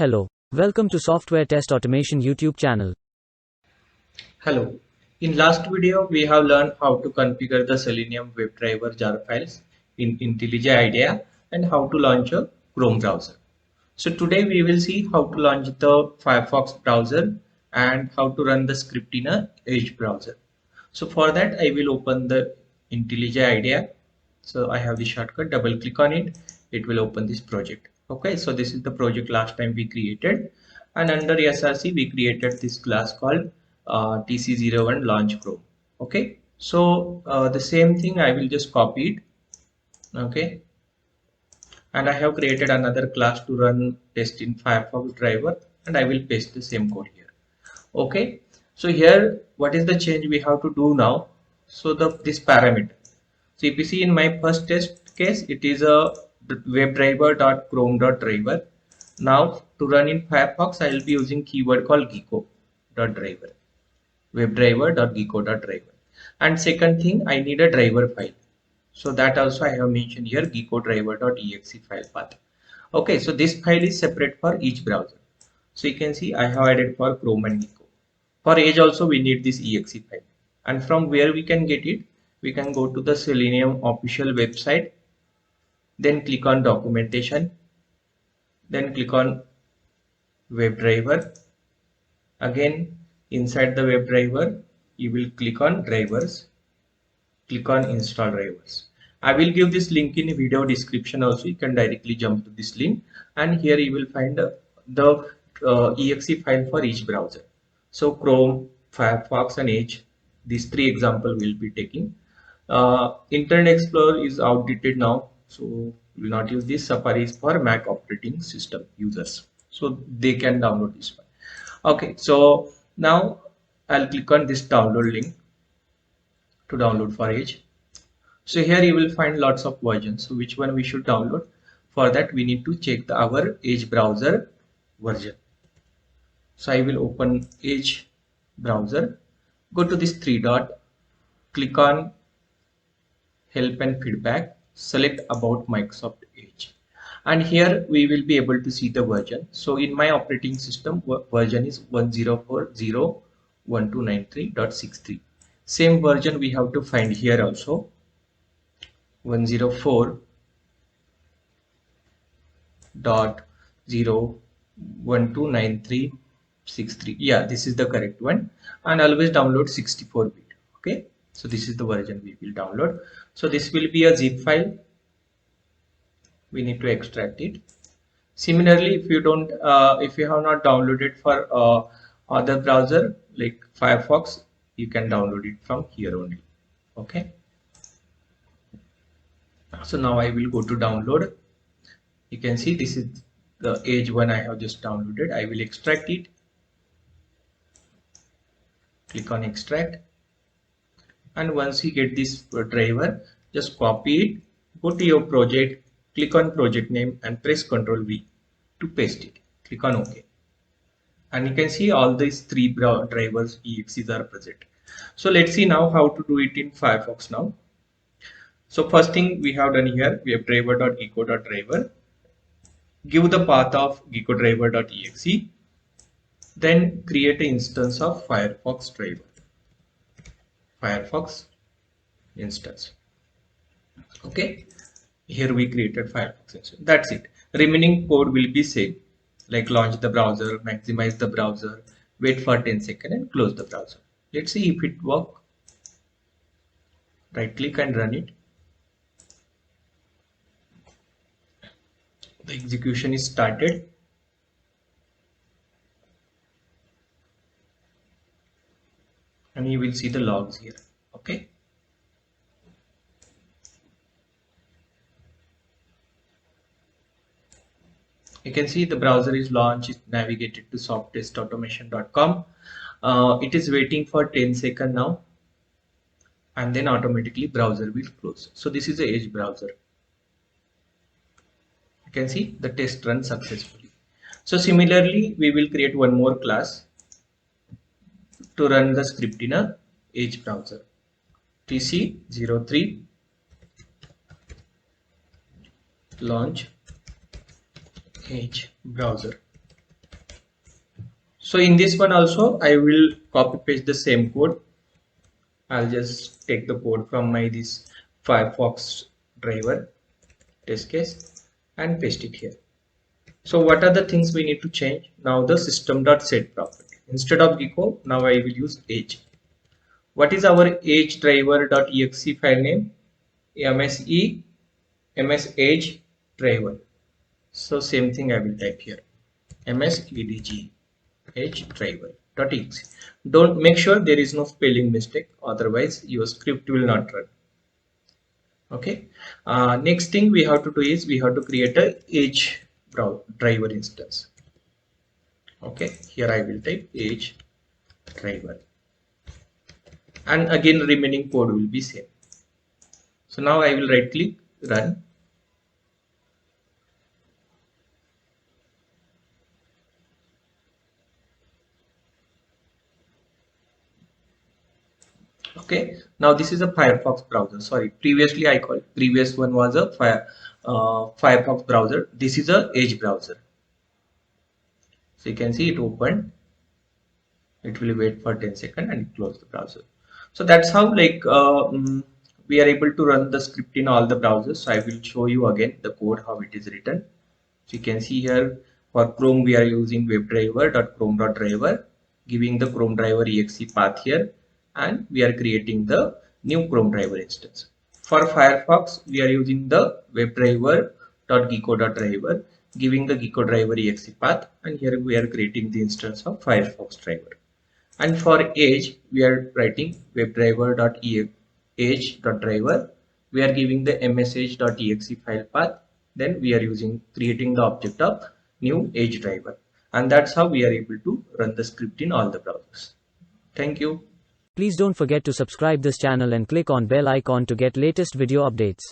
Hello. Welcome to Software Test Automation YouTube channel. Hello. In last video, we have learned how to configure the Selenium WebDriver jar files in IntelliJ IDEA and how to launch a Chrome browser. So today we will see how to launch the Firefox browser and how to run the script in a Edge browser. So for that, I will open the IntelliJ IDEA. So I have the shortcut, double click on it. It will open this project. Okay, so this is the project last time we created, and under SRC we created this class called TC01 launch Chrome. Okay, so the same thing I will just copy it. Okay, and I have created another class to run test in Firefox driver, and I will paste the same code here. Okay, so here what is the change we have to do now? So this parameter. So if you see in my first test case, it is a webdriver.chrome.driver. Now to run in Firefox, I will be using keyword called gecko.driver, webdriver.gecko.driver. And second thing, I need a driver file. So that also I have mentioned here, gecko.driver.exe file path. Okay, so this file is separate for each browser. So you can see I have added for Chrome and Gecko. For Edge also we need this exe file. And from where we can get it? We can go to the Selenium official website, then click on documentation, then click on WebDriver. Again, inside the WebDriver, you will click on drivers, click on install drivers. I will give this link in video description also. You can directly jump to this link, and here you will find the exe file for each browser. So Chrome, Firefox and Edge, these three example we'll be taking. Internet Explorer is outdated now, so we will not use this. Safari is for Mac operating system users, so they can download this one. Okay, so now I'll click on this download link to download for Edge. So here you will find lots of versions. So which one we should download? For that we need to check our Edge browser version. So I will open Edge browser, go to this three dot, click on help and feedback, select about Microsoft Edge, and here we will be able to see the version. So in my operating system version is 1040.1293.63. Same version we have to find here also, 104.01293.63. Yeah, this is the correct one, and always download 64-bit. Okay, so this is the version we will download. So this will be a zip file. We need to extract it. Similarly, if you don't, if you have not downloaded for other browser like Firefox, you can download it from here only. Okay. So now I will go to download. You can see this is the Edge one I have just downloaded. I will extract it. Click on extract. And once you get this driver, just copy it, go to your project, click on project name and press Ctrl V to paste it. Click on OK. And you can see all these three drivers exes are present. So let's see now how to do it in Firefox now. So first thing we have done here, webdriver.gecko.driver. Give the path of gecko-driver.exe. Then create an instance of Firefox driver. Firefox instance. Okay, here we created Firefox instance. That's it. Remaining code will be same, like launch the browser, maximize the browser, wait for 10 seconds and close the browser. Let's see if it works. Right click and run it. The execution is started. And you will see the logs here. Okay. You can see the browser is launched, it's navigated to softtestautomation.com. It is waiting for 10 seconds now, and then automatically browser will close. So this is the Edge browser. You can see the test run successfully. So similarly, we will create one more class to run the script in a Edge browser. TC03 launch Edge browser. So in this one also I will copy paste the same code. I'll just take the code from my this Firefox driver test case and paste it here. So what are the things we need to change? Now the system.set property. Instead of Gecko, now I will use Edge. What is our Edge driver.exe file name? ms edge driver. So same thing I will type here. msedg edge driver.exe. Don't make sure there is no spelling mistake, otherwise your script will not run. Okay. Next thing we have to do is we have to create a edge driver instance. Okay, here I will type edge driver, and again remaining code will be same. So now I will right click, run. Okay, now this is a Firefox browser. Sorry, previously I called, previous one was a Firefox browser. This is a Edge browser. So you can see it opened. It will wait for 10 seconds and close the browser. So that's how we are able to run the script in all the browsers. So I will show you again the code how it is written. So you can see here for Chrome we are using webdriver.chrome.driver, giving the Chrome driver exe path here, and we are creating the new Chrome driver instance. For Firefox we are using the webdriver.gecko.driver, giving the Gecko driver exe path, and here we are creating the instance of Firefox driver. And for Edge we are writing webdriver.edge.driver. We are giving the msh.exe file path. Then we are creating the object of new Edge driver, and that's how we are able to run the script in all the browsers. Thank you. Please don't forget to subscribe this channel and click on bell icon to get latest video updates.